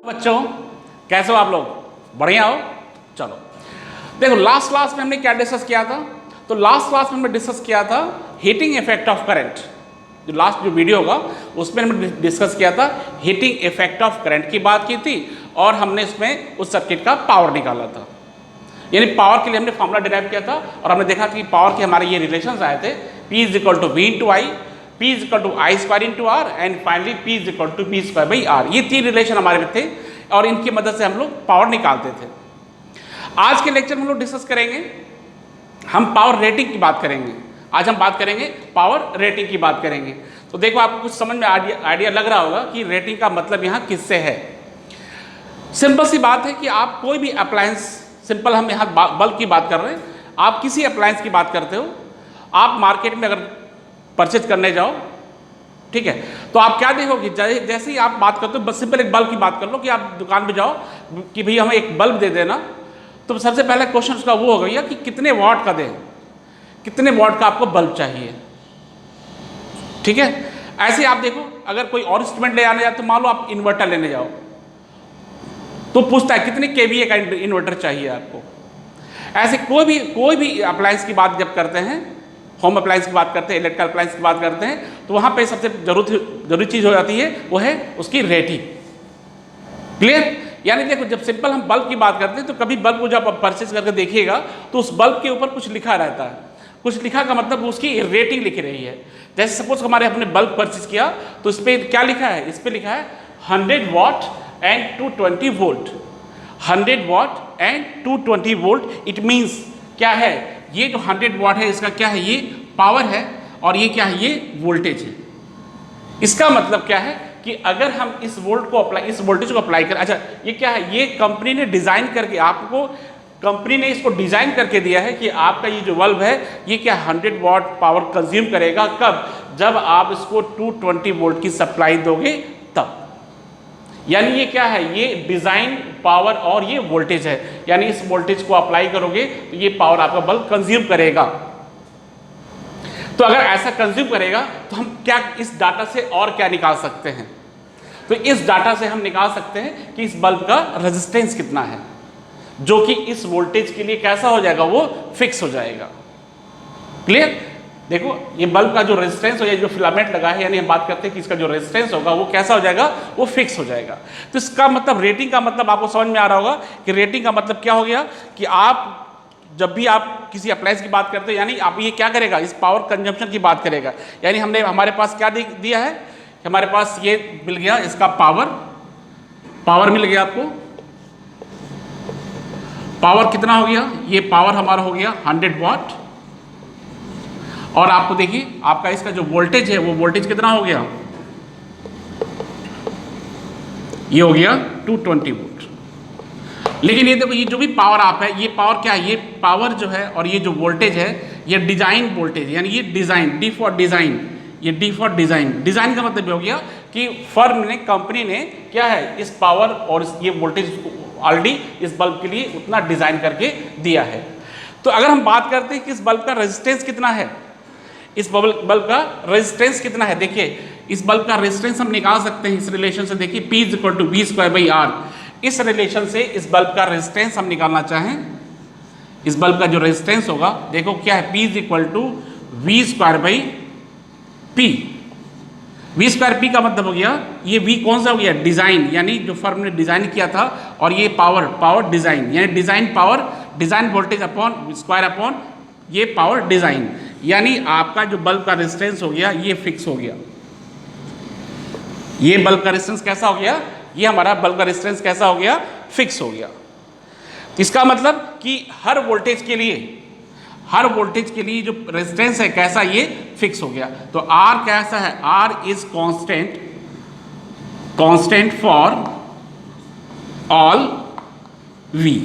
बच्चों कैसे हो आप लोग? बढ़िया हो? चलो देखो, लास्ट क्लास में हमने क्या डिस्कस किया था? तो लास्ट क्लास में हमने डिस्कस किया था हीटिंग इफेक्ट ऑफ करंट। जो लास्ट जो वीडियो होगा उसमें हमने डिस्कस किया था हीटिंग इफेक्ट ऑफ करंट की बात की थी, और हमने इसमें उस सर्किट का पावर निकाला था। यानी पावर के लिए हमने फॉर्मूला डिराइव किया था और हमने देखा कि पावर के हमारे ये रिलेशंस आए थे, P is equal to V into I, P is equal to I square into R, and finally P is equal to P square by R. ये तीन रिलेशन हमारे में थे और इनकी मदद से हम लोग पावर निकालते थे। आज के लेक्चर में हम लोग डिस्कस करेंगे, हम पावर रेटिंग की बात करेंगे। आज हम बात करेंगे पावर रेटिंग की बात करेंगे। तो देखो, आपको कुछ समझ में आइडिया लग रहा होगा कि रेटिंग का मतलब यहाँ किससे है। सिंपल सी बात है कि आप कोई भी अप्लायंस, सिंपल हम यहाँ बल्ब की बात कर रहे हैं, आप किसी अप्लायंस की बात करते हो, आप मार्केट में अगर परचेज करने जाओ, ठीक है, तो आप क्या देखोगे, जैसे ही आप बात करते हो, बस सिंपल एक बल्ब की बात कर लो कि आप दुकान पे जाओ कि भैया हमें एक बल्ब दे देना, तो सबसे पहला क्वेश्चन उसका वो हो गया कि कितने वॉट का दें, कितने वॉट का आपको बल्ब चाहिए। ठीक है, ऐसे आप देखो, अगर कोई और इंस्ट्रूमेंट ले आने जाए, तो मान लो आप इन्वर्टर लेने जाओ, तो पूछता है कितने केवीए का इन्वर्टर चाहिए आपको। ऐसे कोई भी अप्लायंस की बात जब करते हैं, होम अप्लायंस की बात करते हैं, इलेक्ट्रिकल अप्लायंस की बात करते हैं, तो वहाँ पे सबसे जरूरी चीज़ हो जाती है, वो है उसकी रेटिंग। क्लियर? यानी देखो, जब सिंपल हम बल्ब की बात करते हैं, तो कभी बल्ब को जब आप परचेज करके देखिएगा तो उस बल्ब के ऊपर कुछ लिखा रहता है। कुछ लिखा का मतलब उसकी रेटिंग लिखी रही है। जैसे सपोज हमारे हमने बल्ब परचेज किया, तो इस पर क्या लिखा है? इस पर लिखा है 100 what and 220 volt. 100 what and 220 volt. It means क्या है? ये जो 100 वॉट है, इसका क्या है? ये पावर है, और ये क्या है? ये वोल्टेज है। इसका मतलब क्या है कि अगर हम इस वोल्टेज को अप्लाई करें, अच्छा ये क्या है? ये कंपनी ने डिजाइन करके आपको, कंपनी ने इसको डिजाइन करके दिया है कि आपका ये जो बल्ब है, ये क्या 100 वॉट पावर कंज्यूम करेगा। कब? जब आप इसको 220 वोल्ट की सप्लाई दोगे तब। यानी ये क्या है? ये डिजाइन पावर और ये वोल्टेज है। यानी इस वोल्टेज को अप्लाई करोगे तो ये पावर आपका बल्ब कंज्यूम करेगा। तो अगर ऐसा कंज्यूम करेगा तो हम क्या इस डाटा से और क्या निकाल सकते हैं? तो इस डाटा से हम निकाल सकते हैं कि इस बल्ब का रेजिस्टेंस कितना है, जो कि इस वोल्टेज के लिए कैसा हो जाएगा? वो फिक्स हो जाएगा। क्लियर? देखो, ये बल्ब का जो रेजिस्टेंस हो, या जो फिलामेंट लगा है, यानी हम बात करते हैं कि इसका जो रेजिस्टेंस होगा वो कैसा हो जाएगा? वो फिक्स हो जाएगा। तो इसका मतलब, रेटिंग का मतलब आपको समझ में आ रहा होगा कि रेटिंग का मतलब क्या हो गया कि आप जब भी आप किसी अप्लायंस की बात करते हो, यानी आप ये क्या करेगा? इस पावर कंजम्पशन की बात करेगा। यानी हमने हमारे पास क्या दिया है? हमारे पास ये मिल गया, इसका पावर मिल गया आपको। पावर कितना हो गया? ये पावर हमारा हो गया 100 वॉट, और आपको देखिए आपका इसका जो वोल्टेज है, वो वोल्टेज कितना हो गया? ये हो गया 220 वोल्ट। लेकिन ये देखो, ये जो भी पावर आप है, ये पावर क्या है? ये पावर जो है और ये जो वोल्टेज है, ये डिजाइन वोल्टेज, यानी ये डिजाइन, डी फॉर डिजाइन, ये डी फॉर डिजाइन। डिजाइन का मतलब हो गया कि फर्म ने, कंपनी ने क्या है, इस पावर और ये वोल्टेज ऑलरेडी इस बल्ब के लिए उतना डिजाइन करके दिया है। तो अगर हम बात करते हैं कि इस बल्ब का रेजिस्टेंस कितना है, इस बल्ब का रेजिस्टेंस कितना है, देखिए इस बल्ब का रेजिस्टेंस हम निकाल सकते हैं इस रिलेशन से। देखिए P is equal to V square by R. इस रिलेशन से इस बल्ब का रेजिस्टेंस हम निकालना चाहें, इस बल्ब का जो रेजिस्टेंस होगा, देखो क्या है? P is equal to V square by P। V square P का मतलब हो गया, ये V कौन सा हो गया? डिजाइन, यानी जो फर्म ने डिजाइन किया था, और ये पावर डिजाइन, यानी design power, design voltage upon square upon ये पावर डिजाइन। यानी आपका जो बल्ब का रेजिस्टेंस हो गया, ये फिक्स हो गया। ये बल्ब का रेजिस्टेंस कैसा हो गया? ये हमारा बल्ब का रेजिस्टेंस कैसा हो गया? फिक्स हो गया। इसका मतलब कि हर वोल्टेज के लिए जो रेजिस्टेंस है, कैसा? ये फिक्स हो गया। तो R कैसा है? R is constant for all V।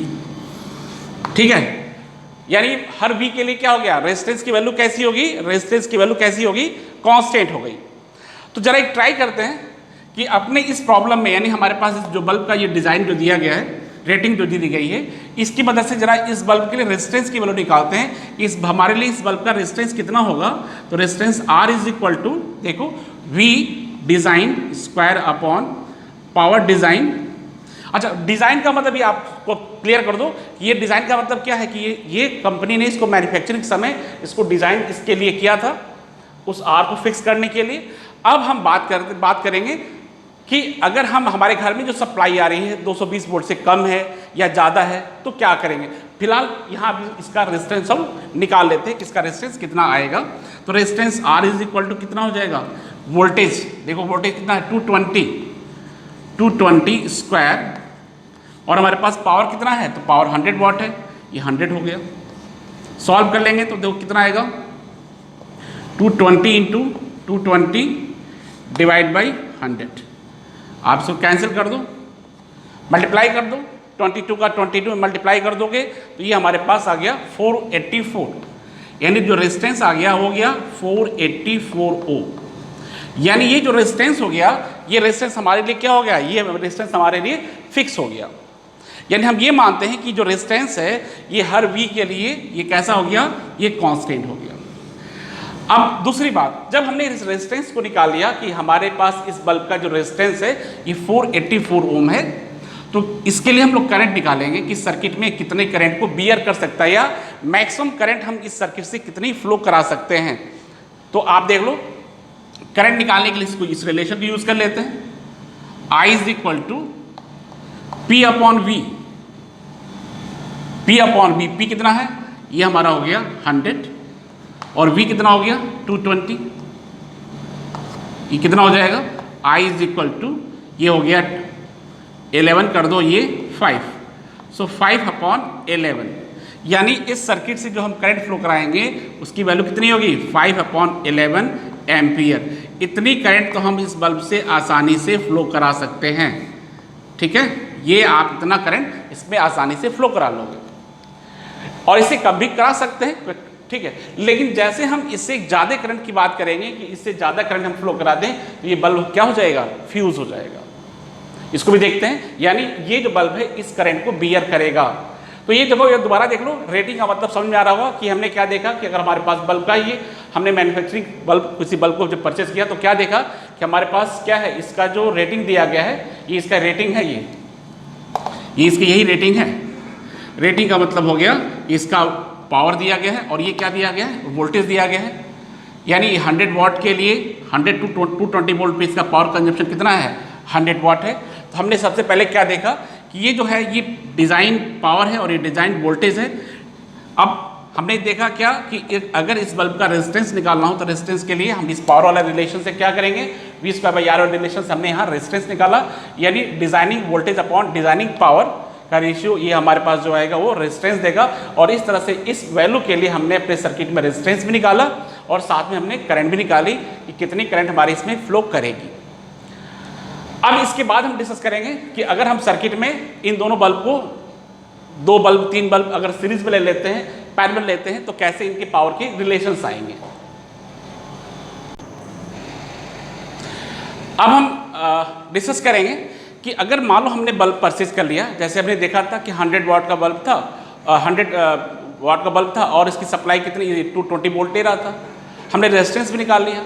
ठीक है, यानी हर V के लिए क्या हो गया? रेजिस्टेंस की वैल्यू कैसी होगी? रेजिस्टेंस की वैल्यू कैसी होगी? कांस्टेंट हो गई। तो जरा एक ट्राई करते हैं कि अपने इस प्रॉब्लम में, यानी हमारे पास जो बल्ब का ये डिजाइन जो दिया गया है, रेटिंग जो दी गई है, इसकी मदद से जरा इस बल्ब के लिए रेजिस्टेंस की वैल्यू निकालते हैं कि हमारे लिए इस बल्ब का रेजिस्टेंस कितना होगा। तो resistance R is equal to, देखो, V design square upon power design अच्छा, डिज़ाइन का मतलब ये आपको क्लियर कर दो कि ये डिज़ाइन का मतलब क्या है कि ये कंपनी ने इसको मैन्युफैक्चरिंग समय इसको डिज़ाइन इसके लिए किया था, उस आर को फिक्स करने के लिए। अब हम बात करेंगे कि अगर हमारे घर में जो सप्लाई आ रही है 220 वोल्ट से कम है या ज़्यादा है तो क्या करेंगे। फिलहाल यहाँ भी इसका रेजिस्टेंस हम निकाल लेते हैं कि इसका रेजिस्टेंस कितना आएगा। तो resistance R is equal to कितना हो जाएगा, वोल्टेज देखो वोल्टेज कितना है 220 स्क्वायर, और हमारे पास पावर कितना है, तो पावर 100 वाट है, ये 100 हो गया। सॉल्व कर लेंगे तो देखो कितना आएगा, 220 इंटू 220 डिवाइड बाई 100। आप इसको कैंसिल कर दो, मल्टीप्लाई कर दो, 22 का 22 में मल्टीप्लाई कर दोगे तो ये हमारे पास आ गया 484, यानी जो रेजिस्टेंस आ गया हो गया 484 ओम। यानी ये जो रेजिस्टेंस हो गया, ये रेजिस्टेंस हमारे लिए क्या हो गया, ये रेजिस्टेंस हमारे लिए फिक्स हो गया। यानी हम ये मानते हैं कि जो रेजिस्टेंस है ये हर वी के लिए ये कैसा हो गया, ये कांस्टेंट हो गया। अब दूसरी बात, जब हमने इस रेजिस्टेंस को निकाल लिया कि हमारे पास इस बल्ब का जो रेजिस्टेंस है ये 484 ओम है, तो इसके लिए हम लोग करंट निकालेंगे कि सर्किट में कितने करंट को बियर कर सकता है या मैक्सिमम करंट हम इस सर्किट से कितनी फ्लो करा सकते हैं। तो आप देख लो, करंट निकालने के लिए इसको इस रिलेशन को यूज कर लेते हैं, I is equal to P upon V। P upon V, P कितना है, ये हमारा हो गया 100 और V कितना हो गया 220, ये कितना हो जाएगा, I इज इक्वल टू ये हो गया 11 कर दो ये 5, सो 5 अपॉन 11, यानी इस सर्किट से जो हम करंट फ्लो कराएंगे उसकी वैल्यू कितनी होगी 5 अपॉन 11 एम्पियर। इतनी करंट तो हम इस बल्ब से आसानी से फ्लो करा सकते हैं। ठीक है, ये आप इतना करंट इसमें आसानी से फ्लो करा लोगे और इसे कम भी करा सकते हैं। ठीक है, लेकिन जैसे हम इससे ज़्यादा करंट की बात करेंगे कि इससे ज़्यादा करंट हम फ्लो करा दें तो ये बल्ब क्या हो जाएगा, फ्यूज हो जाएगा। इसको भी देखते हैं, यानी ये जो बल्ब है इस करंट को बियर करेगा। तो ये देखो, ये दोबारा देख लो, रेटिंग का मतलब समझ में आ रहा होगा कि हमने क्या देखा कि अगर हमारे पास बल्ब का ये हमने मैन्युफैक्चरिंग बल्ब किसी बल्ब को जब परचेस किया तो क्या देखा कि हमारे पास क्या है, इसका जो रेटिंग दिया गया है ये इसका रेटिंग है, ये इसकी यही रेटिंग है। रेटिंग का मतलब हो गया इसका पावर दिया गया है और ये क्या दिया गया है, वोल्टेज दिया गया है। यानी 100 वाट के लिए 100 टू 220 वोल्ट पे इसका पावर कंजप्शन कितना है, 100 वाट है। तो हमने सबसे पहले क्या देखा कि ये जो है ये डिज़ाइन पावर है और ये डिज़ाइन वोल्टेज है। अब हमने देखा क्या कि अगर इस बल्ब का रेजिस्टेंस निकालना हो तो रेजिस्टेंस के लिए हम इस पावर वाला रिलेशन से क्या करेंगे, V²/R वाले रिलेशन से हमने यहाँ रेजिस्टेंस निकाला, यानी designing voltage upon designing power का रेशियो ये हमारे पास जो आएगा वो रेजिस्टेंस देगा। और इस तरह से इस वैल्यू के लिए हमने अपने सर्किट में रेजिस्टेंस भी निकाला और साथ में हमने करंट भी निकाली कि कितनी करंट हमारी इसमें फ्लो करेगी। अब इसके बाद हम डिस्कस करेंगे कि अगर हम सर्किट में इन दोनों बल्ब को 2 बल्ब 3 बल्ब अगर सीरीज में ले लेते हैं, पैरेलल लेते हैं, तो कैसे इनके पावर के रिलेशंस आएंगे। अब हम डिस्कस करेंगे कि अगर मान लो हमने बल्ब परचेज कर लिया, जैसे हमने देखा था कि 100 वाट का बल्ब था, 100 वाट का बल्ब था और इसकी सप्लाई कितनी 220 वोल्ट दे रहा था, हमने रेजिस्टेंस भी निकाल लिया।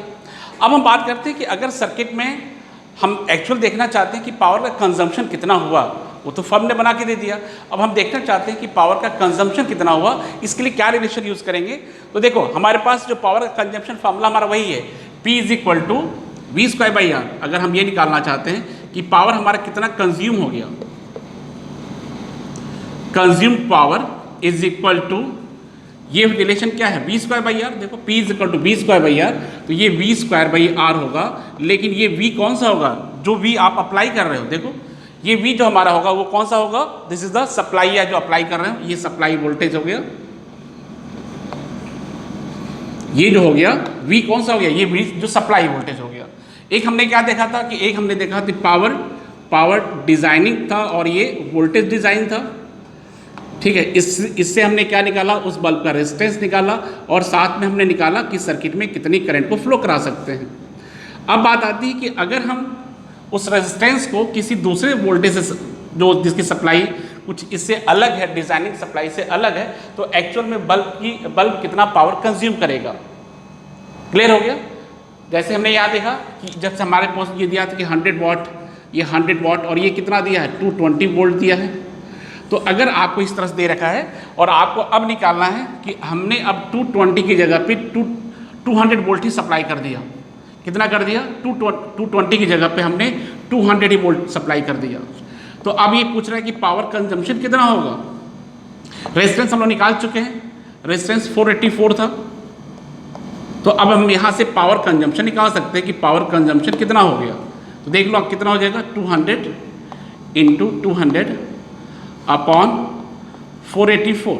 अब हम बात करते हैं कि अगर सर्किट में हम एक्चुअल देखना चाहते हैं कि पावर का कंजम्पशन कितना हुआ, वो तो फर्म ने बना के दे दिया। अब हम देखना चाहते हैं कि पावर का कंजम्पशन कितना हुआ, इसके लिए क्या रिलेशन यूज़ करेंगे। तो देखो हमारे पास जो पावर का कंजम्पशन फार्मूला हमारा वही है, P is equal to V²/R। अगर हम ये निकालना चाहते हैं कि पावर हमारा कितना कंज्यूम हो गया, consume power is equal to, ये रिलेशन क्या है V²/R। देखो P is equal to V²/R, तो ये V²/R होगा। लेकिन ये V कौन सा होगा, जो V आप अप्लाई कर रहे हो, देखो ये V जो हमारा होगा वो कौन सा होगा, दिस इज द सप्लाई या जो अप्लाई कर रहे हो, ये सप्लाई वोल्टेज हो गया। ये जो हो गया V कौन सा हो गया, ये V जो सप्लाई वोल्टेज हो गया। एक हमने क्या देखा था कि एक हमने देखा था पावर डिजाइनिंग था और ये वोल्टेज डिजाइन था। ठीक है, इससे हमने क्या निकाला, उस बल्ब का रेजिस्टेंस निकाला और साथ में हमने निकाला कि सर्किट में कितनी करंट को फ्लो करा सकते हैं। अब बात आती है कि अगर हम उस रेजिस्टेंस को किसी दूसरे वोल्टेज से जो जिसकी सप्लाई कुछ इससे अलग है, डिजाइनिंग सप्लाई से अलग है, तो एक्चुअल में बल्ब कितना पावर कंज्यूम करेगा। क्लियर हो गया। जैसे हमने यहाँ देखा कि जब से हमारे पास ये दिया था कि 100 वाट ये 100 वाट और ये कितना दिया है 220 वोल्ट दिया है। तो अगर आपको इस तरह से दे रखा है और आपको अब निकालना है कि हमने अब 220 की जगह पे 200 वोल्ट ही सप्लाई कर दिया, कितना कर दिया 220 की जगह पे हमने 200 ही वोल्ट सप्लाई कर दिया। तो अब ये पूछ रहा है कि पावर कंजम्पशन कितना होगा। रेजिस्टेंस हम लोग निकाल चुके हैं, रेजिस्टेंस 484 था। तो अब हम यहाँ से पावर कंजम्पशन निकाल सकते हैं कि पावर कंजम्पशन कितना हो गया। तो देख लो अब कितना हो जाएगा 200 इंटू 200 अपॉन 484।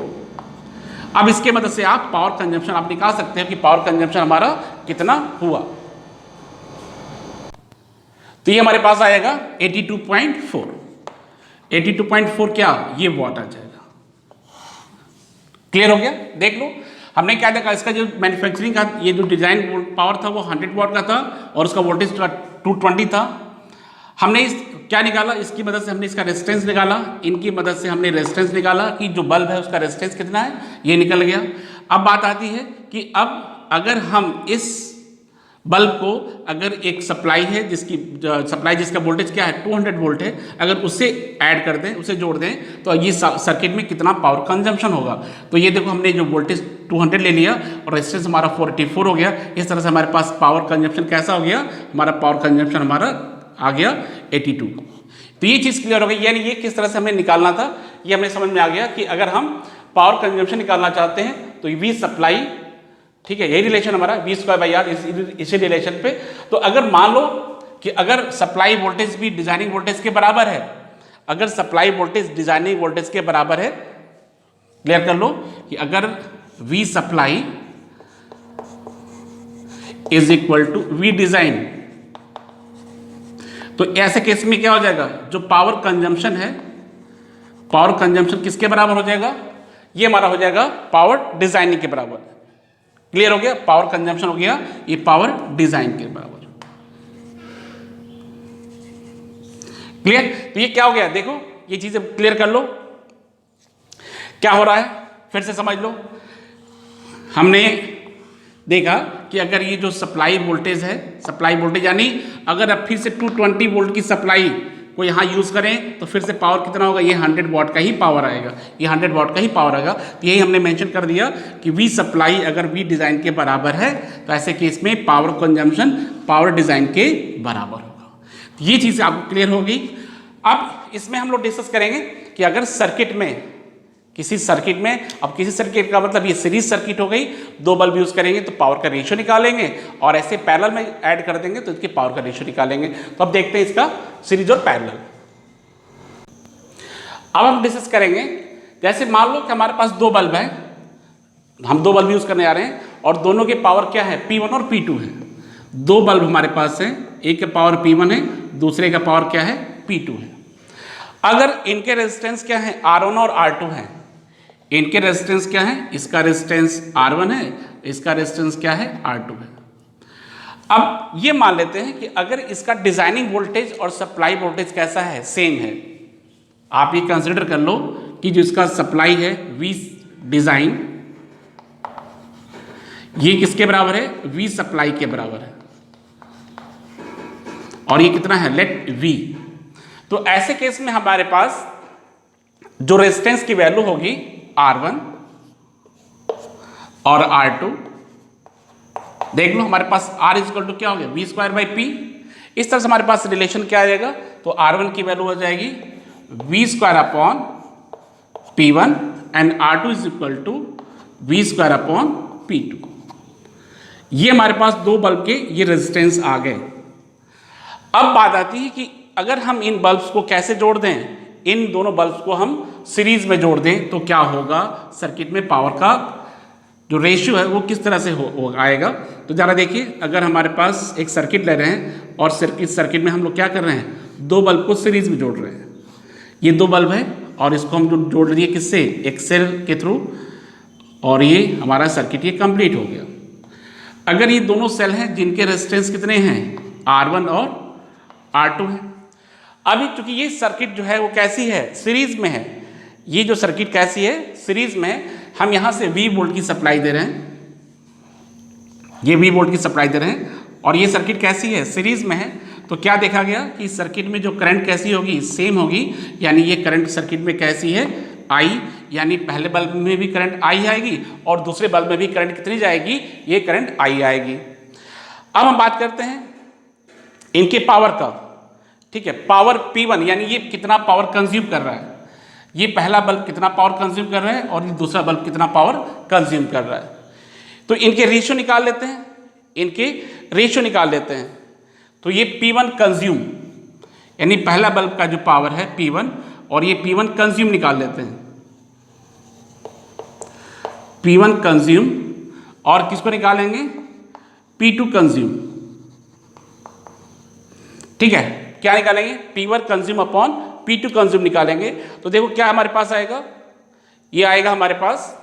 अब इसके मदद से आप पावर कंजम्पशन आप निकाल सकते हैं कि पावर कंजम्पशन हमारा कितना हुआ। तो ये हमारे पास आएगा 82.4। 82.4 क्या, ये वॉट आ जाएगा। क्लियर हो गया। देख लो हमने क्या देखा, इसका जो मैन्युफैक्चरिंग का ये जो डिजाइन पावर था वो 100 वाट का था और उसका वोल्टेज 220 था। हमने इस क्या निकाला, इसकी मदद से हमने इसका रेजिस्टेंस निकाला, इनकी मदद से हमने रेजिस्टेंस निकाला कि जो बल्ब है उसका रेजिस्टेंस कितना है, ये निकल गया। अब बात आती है कि अब अगर हम इस बल्ब को अगर एक सप्लाई है जिसकी सप्लाई जिसका वोल्टेज क्या है 200 वोल्ट है, अगर उससे ऐड कर दें, उसे जोड़ दें तो ये सर्किट में कितना पावर कंजम्पशन होगा। तो ये देखो हमने जो वोल्टेज 200 ले लिया और रेजिस्टेंस हमारा 484 हो गया। इस तरह से हमारे पास पावर कंजम्पशन कैसा हो गया, हमारा पावर कंजम्पशन हमारा आ गया 82। तो ये चीज़ क्लियर हो गई, यानी ये किस तरह से हमें निकालना था ये हमें समझ में आ गया कि अगर हम पावर कंजम्पशन निकालना चाहते हैं तो वी सप्लाई, ठीक है, यही रिलेशन हमारा V²/R इसी रिलेशन पे। तो अगर मान लो कि अगर सप्लाई वोल्टेज भी डिजाइनिंग वोल्टेज के बराबर है, अगर सप्लाई वोल्टेज डिजाइनिंग वोल्टेज के बराबर है, क्लियर कर लो कि अगर V supply is equal to V design, तो ऐसे केस में क्या हो जाएगा, जो पावर कंजम्पशन है, पावर कंजम्पशन किसके बराबर हो जाएगा, ये हमारा हो जाएगा पावर डिजाइनिंग के बराबर। क्लियर हो गया, पावर कंजम्पशन हो गया ये पावर डिजाइन के बराबर। क्लियर। तो ये क्या हो गया, देखो ये चीजें क्लियर कर लो क्या हो रहा है, फिर से समझ लो। हमने देखा कि अगर ये जो सप्लाई वोल्टेज है, सप्लाई वोल्टेज यानी अगर अब फिर से 220 वोल्ट की सप्लाई को यहाँ यूज़ करें तो फिर से पावर कितना होगा, ये 100 वाट का ही पावर आएगा, ये 100 वाट का ही पावर आएगा। तो यही हमने मेंशन कर दिया कि वी सप्लाई अगर वी डिज़ाइन के बराबर है तो ऐसे केस में पावर कंजम्पशन पावर डिज़ाइन के बराबर होगा। तो ये चीज़ आपको क्लियर होगी। अब इसमें हम लोग डिस्कस करेंगे कि अगर सर्किट में, किसी सर्किट में, अब किसी सर्किट का मतलब ये सीरीज सर्किट हो गई, 2 बल्ब यूज करेंगे तो पावर का रेशियो निकालेंगे और ऐसे पैरेलल में ऐड कर देंगे तो इसकी पावर का रेशियो निकालेंगे। तो अब देखते हैं इसका सीरीज और पैरेलल। अब हम डिस्कस करेंगे, जैसे मान लो कि हमारे पास 2 बल्ब हैं, हम 2 बल्ब यूज करने आ रहे हैं और दोनों के पावर क्या है, P1 और P2 है। 2 बल्ब हमारे पास हैं, एक का पावर P1 है, दूसरे का पावर क्या है, P2 है। अगर इनके रेजिस्टेंस क्या है, R1 और R2 है, इनके रेजिस्टेंस क्या है, इसका रेजिस्टेंस R1 है, इसका रेजिस्टेंस क्या है, R2 है। अब ये मान लेते हैं कि अगर इसका डिजाइनिंग वोल्टेज और सप्लाई वोल्टेज कैसा है, सेम है। आप ये कंसिडर कर लो कि जो इसका सप्लाई है V डिजाइन, ये किसके बराबर है, V सप्लाई के बराबर है और ये कितना है, लेट V। तो ऐसे केस में हमारे पास जो रेजिस्टेंस की वैल्यू होगी R1 और R2, देख लो हमारे पास R इक्वल टू क्या हो गया, V²/P। इस तरह से हमारे पास रिलेशन क्या आ जाएगा, तो R1 की वैल्यू हो जाएगी V²/P1 and R2 is equal to V²/P2। ये हमारे पास 2 बल्ब के ये रेजिस्टेंस आ गए। अब बात आती है कि अगर हम इन बल्ब्स को कैसे जोड़ दें, इन दोनों बल्ब्स को हम सीरीज में जोड़ दें तो क्या होगा, सर्किट में पावर का जो रेशियो है वो किस तरह से आएगा। तो ज़रा देखिए, अगर हमारे पास एक सर्किट ले रहे हैं और सर्किट में हम लोग क्या कर रहे हैं, 2 बल्ब को सीरीज में जोड़ रहे हैं। ये 2 बल्ब है और इसको हम जो जोड़ दिए किससे, एक सेल के थ्रू, और ये हमारा सर्किट ये कंप्लीट हो गया। अगर ये दोनों सेल हैं जिनके रेजिस्टेंस कितने हैं, R1 और R2 है। अभी चूंकि ये सर्किट जो है वो कैसी है, सीरीज में है। ये जो सर्किट कैसी है, सीरीज में है। हम यहाँ से V वोल्ट की सप्लाई दे रहे हैं, ये V वोल्ट की सप्लाई दे रहे हैं और ये सर्किट कैसी है, सीरीज में है। तो क्या देखा गया कि सर्किट में जो करंट कैसी होगी, सेम होगी, यानी ये करंट सर्किट में कैसी है, आई, यानी पहले बल्ब में भी करंट आई आएगी और दूसरे बल्ब में भी करंट कितनी जाएगी, ये करंट आई आएगी। अब हम बात करते हैं इनके पावर का, ठीक है। पावर P1 यानी ये कितना पावर कंज्यूम कर रहा है, ये पहला बल्ब कितना पावर कंज्यूम कर रहा है और ये दूसरा बल्ब कितना पावर कंज्यूम कर रहा है। तो इनके रेशियो निकाल लेते हैं, इनके रेशियो निकाल लेते हैं। तो ये P1 कंज्यूम यानी पहला बल्ब का जो पावर है P1 और ये P1 कंज्यूम निकाल लेते हैं, P1 कंज्यूम, और किसको निकालेंगे, P2 कंज्यूम, ठीक है। क्या निकालेंगे, P1 consume upon P2 consume निकालेंगे। तो देखो क्या हमारे पास आएगा, ये आएगा हमारे पास,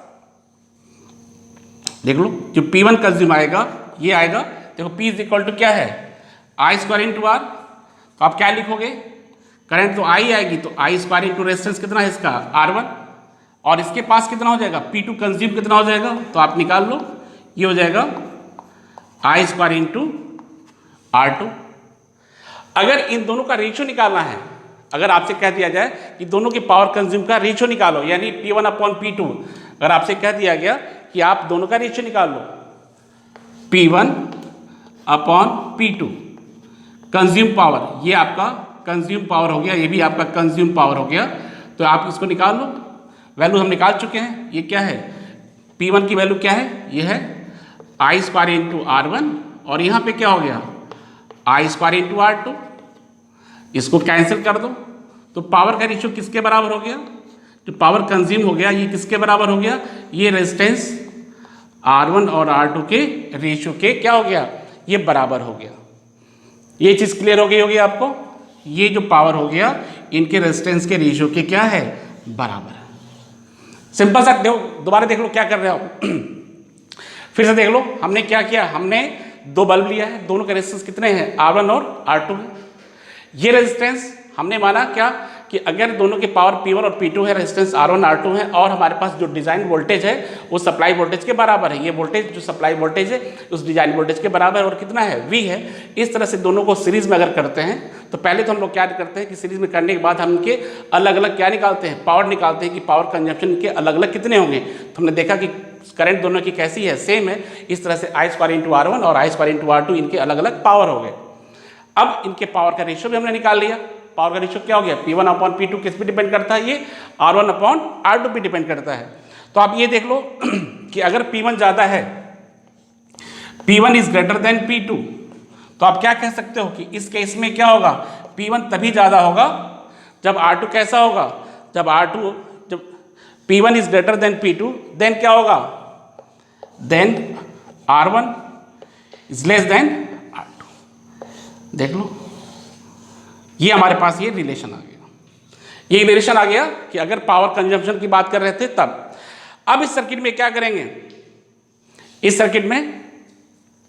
देख लो जो P1 कंज्यूम आएगा ये आएगा, देखो P इज इक्वल टू क्या है, आई स्क्वायर इंटू आर। तो आप क्या लिखोगे, करंट तो आई आएगी तो आई स्क्वायर इंटू रेजिस्टेंस कितना है इसका R1, और इसके पास कितना हो जाएगा, P2 कंज्यूम कितना हो जाएगा, तो आप निकाल लो, ये हो जाएगा आई स्क्वायर इंटू R2। अगर इन दोनों का रेशियो निकालना है, अगर आपसे कह दिया जाए कि दोनों के पावर कंज्यूम का रेशियो निकालो, यानी P1 अपॉन P2, अगर आपसे कह दिया गया कि आप दोनों का रेशियो निकाल लो, P1 upon P2 consume power, ये आपका कंज्यूम पावर हो गया, ये भी आपका कंज्यूम पावर हो गया। तो आप इसको निकाल लो, वैल्यू हम निकाल चुके हैं। ये क्या है, P1 की वैल्यू क्या है, ये है आई स्क्वायर इंटू R1, और यहाँ पे क्या हो गया, आई स्क्वायर इंटू R2। इसको कैंसिल कर दो तो पावर का रेशियो किसके बराबर हो गया, जो पावर कंज्यूम हो गया ये किसके बराबर हो गया, ये रेजिस्टेंस R1 और R2 के रेशियो के क्या हो गया, ये बराबर हो गया। ये चीज़ क्लियर हो गई होगी आपको, ये जो पावर हो गया इनके रेजिस्टेंस के रेशियो के क्या है, बराबर है। सिंपल सा देखो, दोबारा देख लो क्या कर रहे हो फिर से देख लो, हमने क्या किया, हमने दो बल्ब लिया है, दोनों के रेजिस्टेंस कितने हैं, R1 और R2 है। ये रेजिस्टेंस हमने माना क्या कि अगर दोनों के पावर P1 और P2 है, रेजिस्टेंस R1 R2 है, और हमारे पास जो डिजाइन वोल्टेज है वो सप्लाई वोल्टेज के बराबर है, ये वोल्टेज जो सप्लाई वोल्टेज है उस डिजाइन वोल्टेज के बराबर है, और कितना है, V है। इस तरह से दोनों को सीरीज में अगर करते हैं तो पहले तो हम लोग क्या करते हैं कि सीरीज में करने के बाद हम इनके अलग अलग क्या निकालते हैं, पावर निकालते हैं कि पावर कंजम्पशन इनके अलग अलग कितने होंगे। तो हमने देखा कि करंट दोनों की कैसी है, सेम है। इस तरह से आई स्क्वायर इंटू R1 और आई स्क्वायर इंटू R2 इनके अलग अलग पावर हो गए। अब इनके पावर का रेशियो भी हमने निकाल लिया। पावर का रेशियो क्या हो गया, P1 अपॉन P2 किस पे डिपेंड करता है, ये R1 अपॉन R2 पे डिपेंड करता है। तो आप ये देख लो कि अगर P1 ज़्यादा है, P1 is greater than P2, तो आप क्या कह सकते हो कि इस केस में क्या होगा, P1 तभी ज़्यादा होगा जब R2 कैसा होगा, जब P1 is greater than P2, then क्या होगा, then R1 is less than R2। देख लो, ये हमारे पास ये रिलेशन आ गया, ये रिलेशन आ गया कि अगर पावर कंजम्पशन की बात कर रहे थे तब। अब इस सर्किट में क्या करेंगे, इस सर्किट में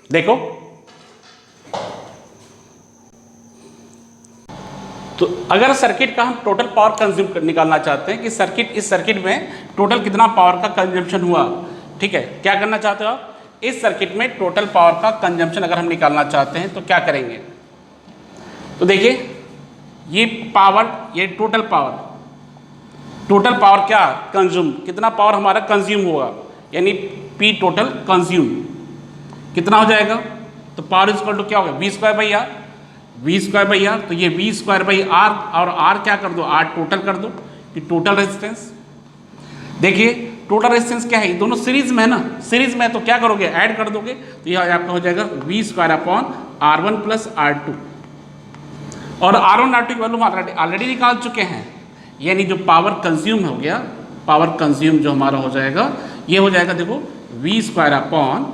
देखो, तो अगर सर्किट का हम टोटल पावर कंज्यूम निकालना चाहते हैं कि सर्किट, इस सर्किट में टोटल कितना पावर का कंजम्पशन हुआ, ठीक है, क्या करना चाहते हो आप, इस सर्किट में टोटल पावर का कंजम्पशन अगर हम निकालना चाहते हैं तो क्या करेंगे। तो देखिए ये पावर, ये टोटल पावर क्या कंज्यूम, कितना पावर हमारा कंज्यूम होगा, यानी P टोटल कंज्यूम कितना हो जाएगा। तो पावर इज इक्वल टू क्या होगा, V square by R, V square by R. तो ये V स्क्वायर बाई आर, और R क्या कर दो, R टोटल कर दो, कि टोटल रेजिस्टेंस। देखिए टोटल रेजिस्टेंस क्या है, ये दोनों सीरीज में है ना, सीरीज में है तो क्या करोगे, ऐड कर दोगे, तो यह आपका हो जाएगा V square upon R1 plus R2, और R1 R2 की वैल्यू हम ऑलरेडी निकाल चुके हैं, यानी जो पावर कंज्यूम हो गया, पावर कंज्यूम जो हमारा हो जाएगा, ये हो जाएगा देखो V स्क्वायर अपॉन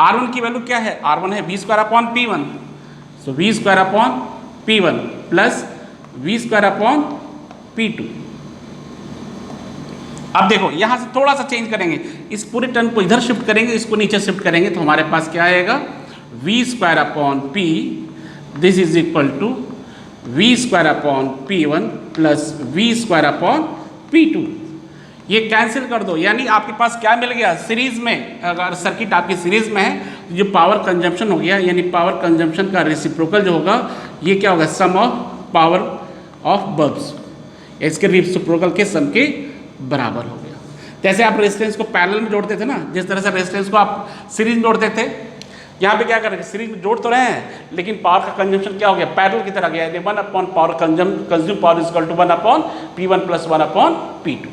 R1 की वैल्यू क्या है, R1 है V स्क्वायर अपॉन P1, सो V square upon P1 plus V square upon P2। अब देखो यहाँ से थोड़ा सा चेंज करेंगे, इस पूरे टर्म को इधर शिफ्ट करेंगे, इसको नीचे शिफ्ट करेंगे, तो हमारे पास क्या आएगा, V square upon P, this is equal to V square upon P1 plus V square upon P2। ये कैंसिल कर दो, यानी आपके पास क्या मिल गया, सीरीज में, अगर सर्किट आपकी सीरीज में है जो पावर कंजम्पशन हो गया, यानी पावर कंजम्पशन का रेसिप्रोकल जो होगा ये क्या होगा, सम ऑफ पावर ऑफ बल्ब्स, इसके रेसिप्रोकल के सम के बराबर हो गया। जैसे आप रेजिस्टेंस को पैरेलल में जोड़ते थे ना, जिस तरह से रेजिस्टेंस को आप सीरीज में जोड़ते थे, यहाँ पे क्या करेंगे, सीरीज में जोड़ तो रहे हैं लेकिन पावर का कंजम्पशन क्या हो गया, पैरेलल की तरह गया, 1 power consume power is equal to 1/P1 plus 1/P2,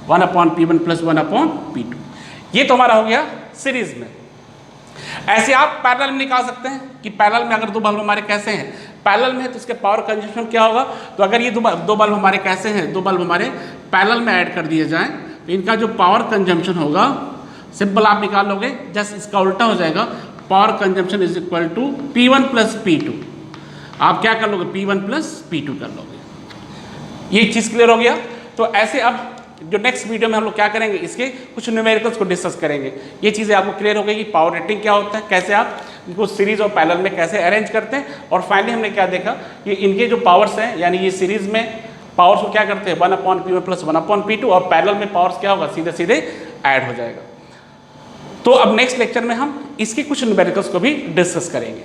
1/P1 plus 1/P2। ये तो हमारा हो गया सीरीज में। ऐसे आप पैरेलल में निकाल सकते हैं कि पैरेलल में अगर दो बल्ब हमारे कैसे हैं, पैरेलल में है तो इसके पावर कंजम्पशन क्या होगा, तो अगर ये दो बल्ब हमारे कैसे हैं, दो बल्ब हमारे पैरेलल में ऐड कर दिए जाएं तो इनका जो पावर कंजम्पशन होगा सिंपल आप निकाल लोगे, जस्ट इसका उल्टा हो जाएगा, power consumption is equal to P1 plus P2। आप क्या कर लोगे, P1 प्लस P2 कर लोगे। ये चीज़ क्लियर हो गया। तो ऐसे अब जो नेक्स्ट वीडियो में हम लोग क्या करेंगे, इसके कुछ न्यूमेरिकल्स को डिस्कस करेंगे। ये चीज़ें आपको क्लियर हो गई कि पावर रेटिंग क्या होता है, कैसे आप इनको सीरीज और पैरेलल में कैसे अरेंज करते हैं, और फाइनली हमने क्या देखा कि इनके जो पावर्स हैं, यानी ये सीरीज में पावर्स को क्या करते हैं 1/P1 प्लस 1/P2, और पैरेलल में पावर्स क्या होगा, सीधे सीधे ऐड हो जाएगा। तो अब नेक्स्ट लेक्चर में हम इसके कुछ न्यूमेरिकल्स को भी डिस्कस करेंगे।